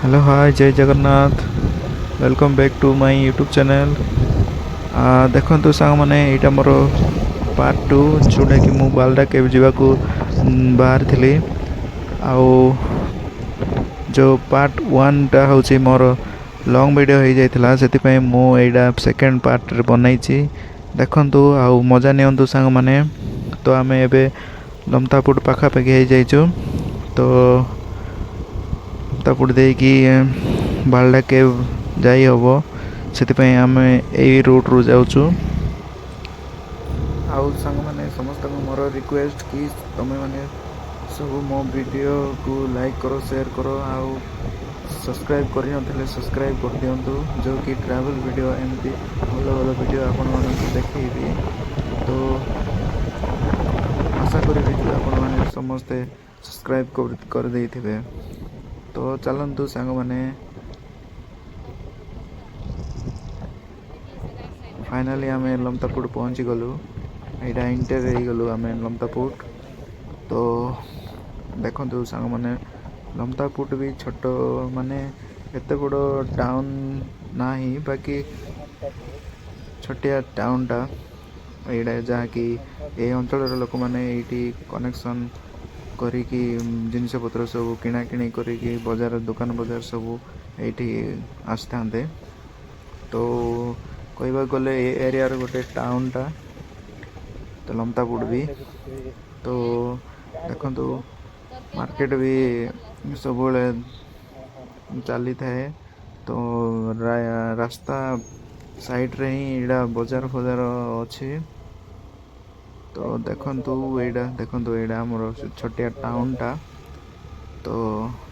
Hello hi जय Jagannath. Welcome back to my YouTube channel. देखो song मैंने यहाँ मोर पार्ट टू जोटा कि मु बालडा केव जावाक बाहर थी। आउ जो पार्ट वन टा हूँ मोर लॉन्ग वीडियो हो जाता से मुझा सेकेंड पार्ट बनई। देखु आउ मजा नियंतु सांग मैंने। तो आम एबे लमतापुर पाखापाखि हो जाइचु। तो लमतापुर देकी बालडा केव जाई हबो से आम यही रूट रू जाऊँ। आउ सांग मैंने समस्त मोर रिक्वेस्ट कि तुम्हें मैंने सब मो वीडियो को लाइक करो शेयर करो आउ सब्सक्राइब कर सब्सक्राइब कर दिंतु जो कि ट्रैवल वीडियो एमती भल भल वीडियो आपण मानक देखी। तो आशा करी आपण मैंने समस्ते सब्सक्राइब कर देइथिबे। तो चलतु सांग मैंने फाइनाली आम लमतापुर पहुँची गलु। यहाँ इंटर हो गलु आम लमतापुर। तो देखो सांग मैंने लमतापुर भी छोट माने एत बड़ टाउन ना ही बाकी छोटिया टाउन टा यहाँ जहाँकि ये अंचल लोक मैंने ये कनेक्शन करी जिनस पत्र सब किणाकिणी करी बजार दुकान बजार सब ये आसता। तो कहवा गले ये एरिया गोटे टाउन टा तो लमतापुर भी। तो देखो मार्केट भी सब चली थाए। तो रास्ता साइड रे ही इड़ा बजार फजार अच्छी। तो देखु यहाँ आमर छोटिया टाउन टा। तो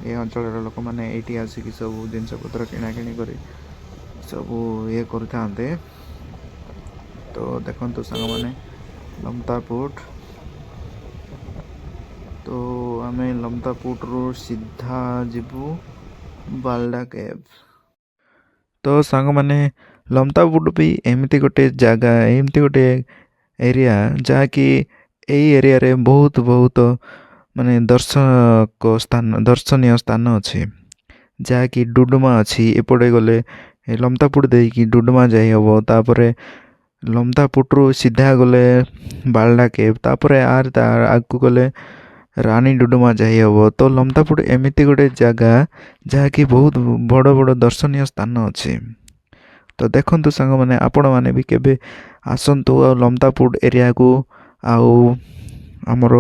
ये अंचल लोक मैंने ये आसिक सब जिनस पत्र किणाकिणी कर सब ये करते। तो देखो सांग मैंने लमतापुर। तो आम लमतापुर रू सीधा जीवु बालडा केव। तो सांग मैंने लमतापुर भी एमती गोटे जगह एमती गोटे एरिया जहाँकि यही एरिया रे बहुत बहुत माने दर्शनीय स्थान अच्छी जहाँकि डुडुमा अच्छी। एपटे गले लमतापुर देकी डुडुमा जाई हबो। तापर लमतापुर सीधा गले बालडा केव तापर तार आगू गले रानी डुडुमा जाई हबो। तो लमतापुर एमती गोटे जगह जहाँकि बहुत बड़ बड़ दर्शनीय स्थान अच्छी। तो देखु सांग मैंने आपण मैंने भी केबे आसतु आ लमतापुर एरिया को आउ आमर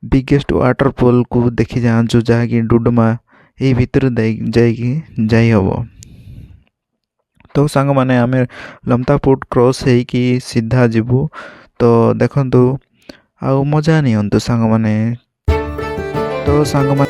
बिगेस्ट वाटरफॉल को देखी जाचु जहाँकि डुडुमा यही भितर जाई हबो। तो सांग मैंने आम लमतापुर क्रॉस होइकी सीधा जीवु। तो देखु आउ मजा नियंतु सांग मैंने। तो सांग मैंने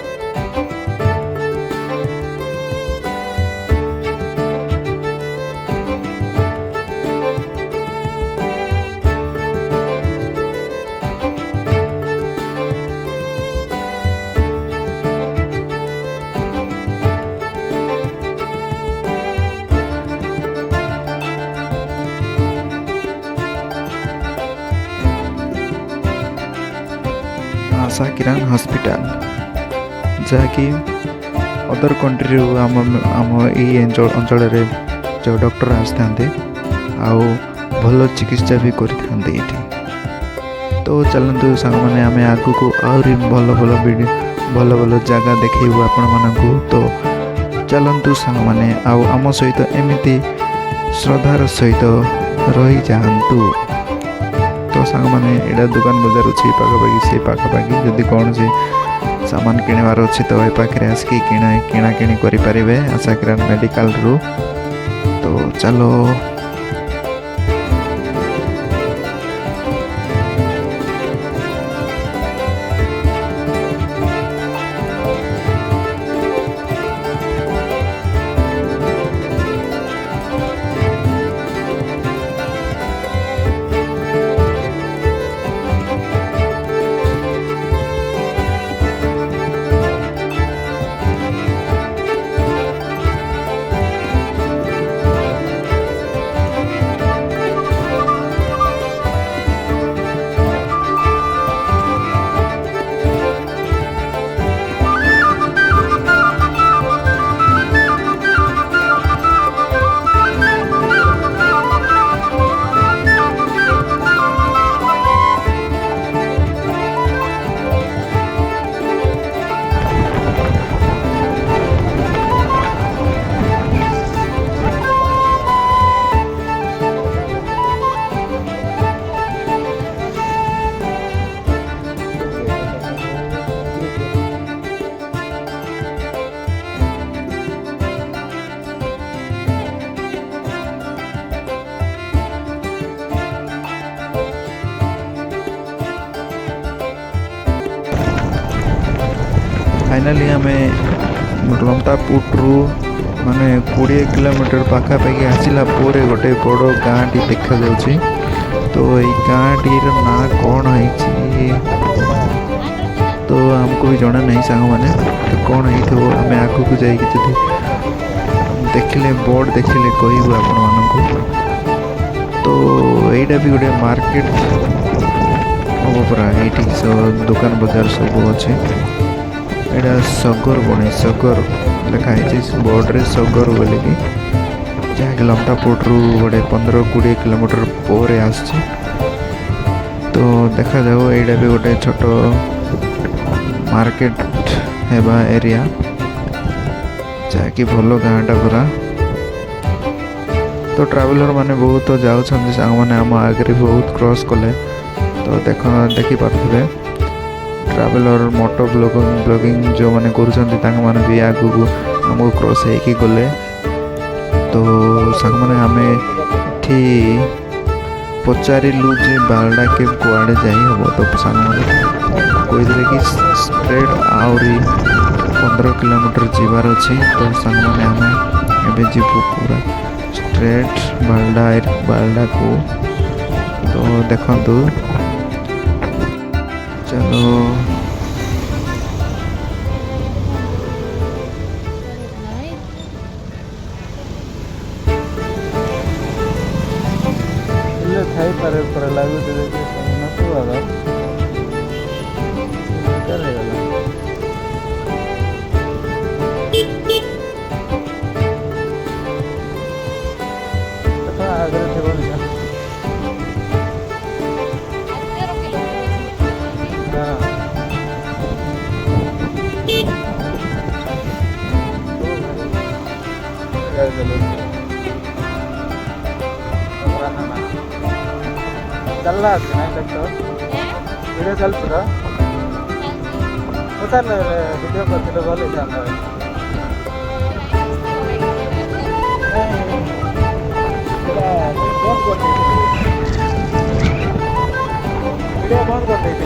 आशा किरण हॉस्पिटल जहाँकि अदर कंट्री आम अंचल जो डॉक्टर आसता आउ भल चिकित्सा भी करते। तो चलतु सांग मैंने आम आगू को आहरी भल भल भल भल जगह देखू आपण मानू। तो चलतु सांग मैंने आम सहित एमती श्रद्धार सहित रही जातु। तो सांग मैंने यहाँ दुकान बजार अच्छी पाखापाखि से पाखापाखि जदि कौन सी सामान किणवार अच्छी तो ये पाखे आसिक किणाकिणी करें आशा किरण मेडिकल रू। तो चलो फाइनाली आम लमतापुरु माने 20 किलोमीटर पाखापाखि आसला गोटे बड़ गाँटी देखा जाउची। तो ये गाँटी ना कौन है तो आमको भी जना नहीं सांग मैंने तो कौन है आम आग को जाइए देखिले बोर्ड देखिले कहबू आपण मानक। तो यहीटा भी गोटे मार्केट हम पूरा ये दुकान बजार सब अच्छे। यहाँ सगर बने सगर लिखाई बोर्ड सगर बोले कि जहाँकि लमतापुरु गोटे 15-20 किलोमीटर पर आस। तो देखा जाओ यहाँ भी गोटे छोट मार्केट हेबा एरिया जहाँकि भल गाँटा पूरा। तो ट्रावेलर माने बहुत जाऊँ सांग मैंने आम आगे बहुत क्रॉस कले। तो देखी पारे ट्रावेलर मोटो ब्लॉगिंग जो मैंने कर भी आगू आमको क्रॉस होगी गले। तो सांग मैंने आम ये पचारू जे बालडा के कुआड़े जा हम। तो सांग मैंने कही कि स्ट्रेट आहरी 15 किलोमीटर जीवार अच्छी। तो सांग मैंने आम एवं जीवु पूरा स्ट्रेट बालडा को। तो देखु चलो थाई पारे पर लागू दे चल रहा नहीं लगता वीडियो चल पूरा पता वीडियो करते भले जाता है। वीडियो बंद कर देती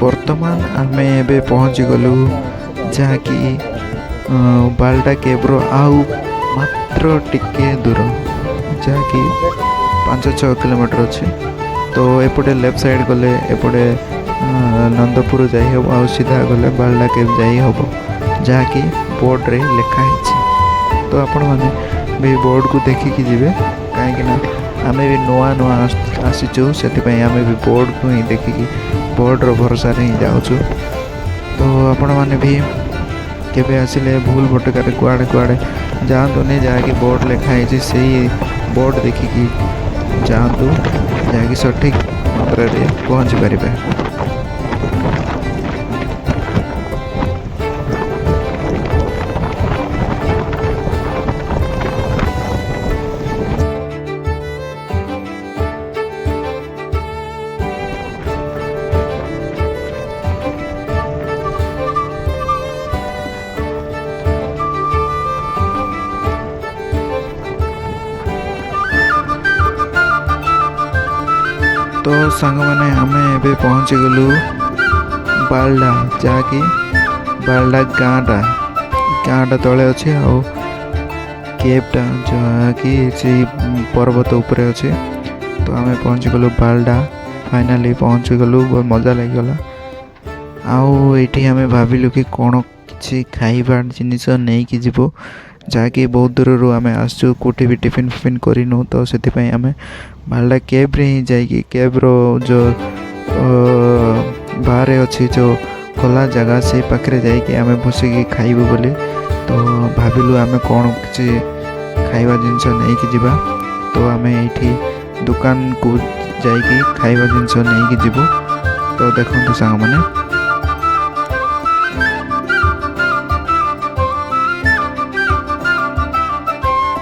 ବର୍ତ୍ତମାନ ଆମେ ଏବେ ପହଞ୍ଚିଗଲୁ ଯାହାକି ବାଲଟା କେବ୍ର ଆଉ ମାତ୍ର ଟିକେ ଦୂର, ଯାହାକି 5-6 କିଲୋମିଟର ଅଛି। ତ ଏପଟେ ଲେଫ୍ଟ ସାଇଡ଼୍ ଗଲେ ଏପଟେ ନନ୍ଦପୁର ଯାଇ ହେବ, ଆଉ ସିଧା ଗଲେ ବାଲଡ଼ା କେବ୍ ଯାଇ ହେବ, ଯାହାକି ବୋର୍ଡ଼ରେ ଲେଖା ହେଇଛି। ତ ଆପଣମାନେ ବି ବୋର୍ଡ଼କୁ ଦେଖିକି ଯିବେ, କାହିଁକିନା ଆମେ ବି ନୂଆ ଆସିଛୁ, ସେଥିପାଇଁ ଆମେ ବି ବୋର୍ଡ଼କୁ ହିଁ ଦେଖିକି ବୋର୍ଡ଼ର ଭରସାରେ ହିଁ ଯାଉଛୁ। ତ ଆପଣମାନେ ବି କେବେ ଆସିଲେ ଭୁଲ ଭଟକାରେ କୁଆଡ଼େ ଯାଆନ୍ତୁନି, ଯାହାକି ବୋର୍ଡ଼ ଲେଖା ହେଇଛି ସେଇ ବୋର୍ଡ଼ ଦେଖିକି ଯାଆନ୍ତୁ, ଯାହାକି ସଠିକ୍ ମାତ୍ରାରେ ପହଞ୍ଚି ପାରିବେ। ତ ସାଙ୍ଗମାନେ ଆମେ ଏବେ ପହଞ୍ଚିଗଲୁ ବାଲଡ଼ା, ଯାହାକି ବାଲଡ଼ା ଗାଁଟା ତଳେ ଅଛି, ଆଉ କେବ୍ଟା ଯାହାକି ସେଇ ପର୍ବତ ଉପରେ ଅଛି। ତ ଆମେ ପହଞ୍ଚିଗଲୁ ବାଲଡ଼ା, ଫାଇନାଲି ପହଞ୍ଚିଗଲୁ, ବହୁତ ମଜା ଲାଗିଗଲା। ଆଉ ଏଇଠି ଆମେ ଭାବିଲୁ କି କ'ଣ କିଛି ଖାଇବା ଜିନିଷ ନେଇକି ଯିବୁ, ଯାହାକି ବହୁତ ଦୂରରୁ ଆମେ ଆସିଛୁ, କେଉଁଠି ବି ଟିଫିନ୍ କରିନୁ। ତ ସେଥିପାଇଁ ଆମେ ବାଲଡ଼ା କେବ୍ରେ ହିଁ ଯାଇକି କେବ୍ର ଯେଉଁ ବାହାରେ ଅଛି ଯେଉଁ ଖୋଲା ଜାଗା, ସେଇ ପାଖରେ ଯାଇକି ଆମେ ବସିକି ଖାଇବୁ ବୋଲି। ତ ଭାବିଲୁ ଆମେ କ'ଣ କିଛି ଖାଇବା ଜିନିଷ ନେଇକି ଯିବା। ତ ଆମେ ଏଇଠି ଦୋକାନକୁ ଯାଇକି ଖାଇବା ଜିନିଷ ନେଇକି ଯିବୁ। ତ ଦେଖନ୍ତୁ ସାଙ୍ଗମାନେ,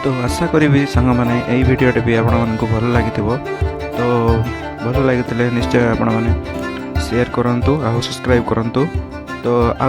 ତ ଆଶା କରିବି ସାଙ୍ଗମାନେ ଏଇ ଭିଡ଼ିଓଟି ବି ଆପଣମାନଙ୍କୁ ଭଲ ଲାଗିଥିବ। ତ ଭଲ ଲାଗିଥିଲେ ନିଶ୍ଚୟ ଆପଣମାନେ ସେୟାର କରନ୍ତୁ ଆଉ ସବସ୍କ୍ରାଇବ୍ କରନ୍ତୁ। ତ ଆଉ